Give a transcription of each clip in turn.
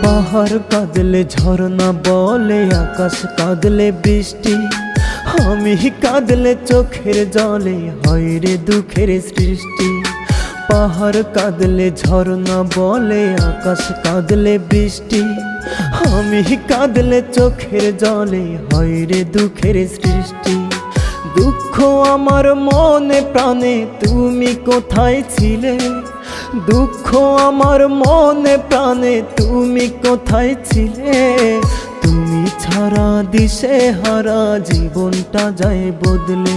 পাহাড় কাঁদলে ঝর্ণা বলে, আকাশ কাঁদলে বৃষ্টি, আমি কাঁদলে চোখের জলে হয় রে দুঃখের সৃষ্টি। পাহাড় কাঁদলে ঝর্ণা বলে, আকাশ কাঁদলে বৃষ্টি, আমি কাঁদলে চোখের জলে হয় রে দুঃখের সৃষ্টি। দুঃখ আমার মনে প্রাণে তুমি কোথায় ছিলে, দুঃখ আমার মনে প্রাণে তুমি কোথায় ছিলে। তুমি ছাড়া দিশে হারা জীবনটা যায় বদলে,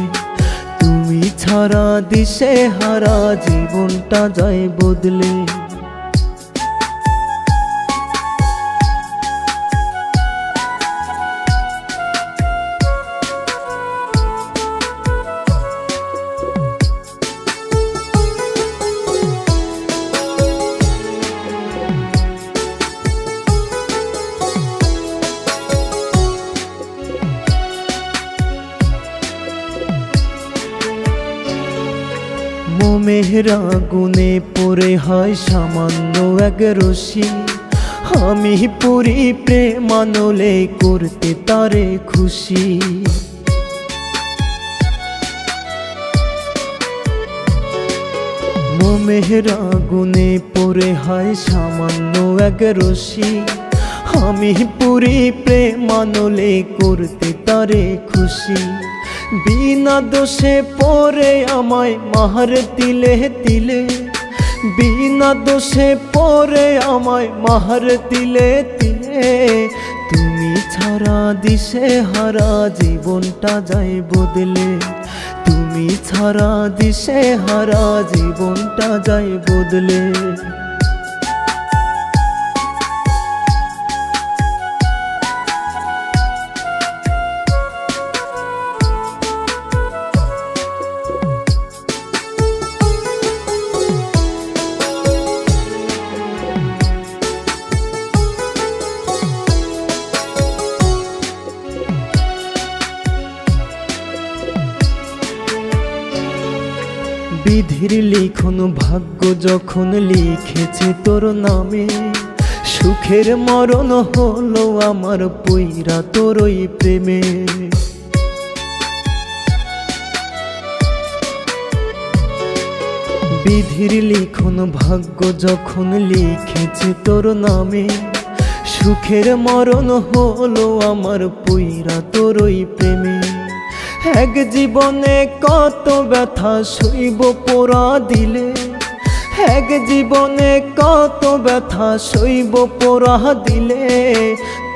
তুমি ছাড়া দিশে হারা জীবনটা যায় বদলে। মোমের আগুনে পড়ে হয় সামান্য এক রশি, আমি পুরি প্রেমানলে করতে তারে খুশি। মোমের আগুনে পড়ে হয় সামান্য এক রশি, আমি পুরি প্রেমানলে করতে তারে খুশি। বিনা দোষে পরে আমায় মার তিলে তিলে, বিনা দোষে পরে আমায় মার তিলে তিলে। তুমি ছাড়া দিশে হারা জীবনটা যায় বদলে, তুমি ছাড়া দিশে হারা জীবনটা যায় বদলে। বিধির লিখন ভাগ্য যখন লিখেছে তোর নামে, সুখের মরণ হলো আমার পইরা তোর ওই প্রেমে। বিধির লিখন ভাগ্য যখন লিখেছে তোর নামে, সুখের মরণ হলো আমার পইরা তোর ওই প্রেমে। এক জীবনে কত ব্যথা সইব পোড়া দিলে, এক জীবনে কত ব্যথা সইব পোড়া দিলে।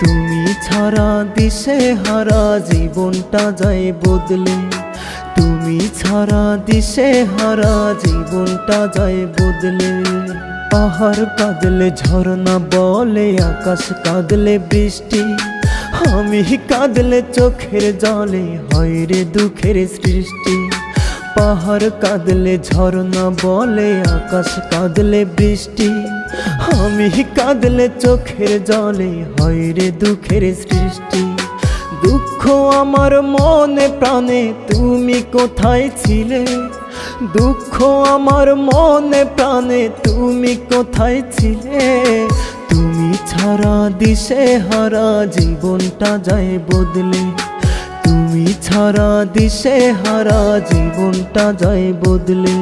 তুমি ছাড়া দিশে হারা জীবনটা যায় বদলে, তুমি ছাড়া দিশে হারা জীবনটা যায় বদলে। পাহাড় কাঁদলে ঝর্ণা বলে, আকাশ কাঁদলে বৃষ্টি, আমি কাঁদলে চোখের জলে হয় রে দুঃখের সৃষ্টি। পাহাড় কাঁদলে ঝর্ণা বলে, আকাশ কাঁদলে বৃষ্টি, আমি কাঁদলে চোখের জলে হয় রে দুঃখের সৃষ্টি। দুঃখ আমার মনে প্রাণে তুমি কোথায় ছিলে, দুঃখ আমার মনে প্রাণে তুমি কোথায় ছিলে। তুমি ছাড়া দিশে হারা জীবনটা যায় বদলে, তুমি ছাড়া দিশে হারা জীবনটা যায় বদলে।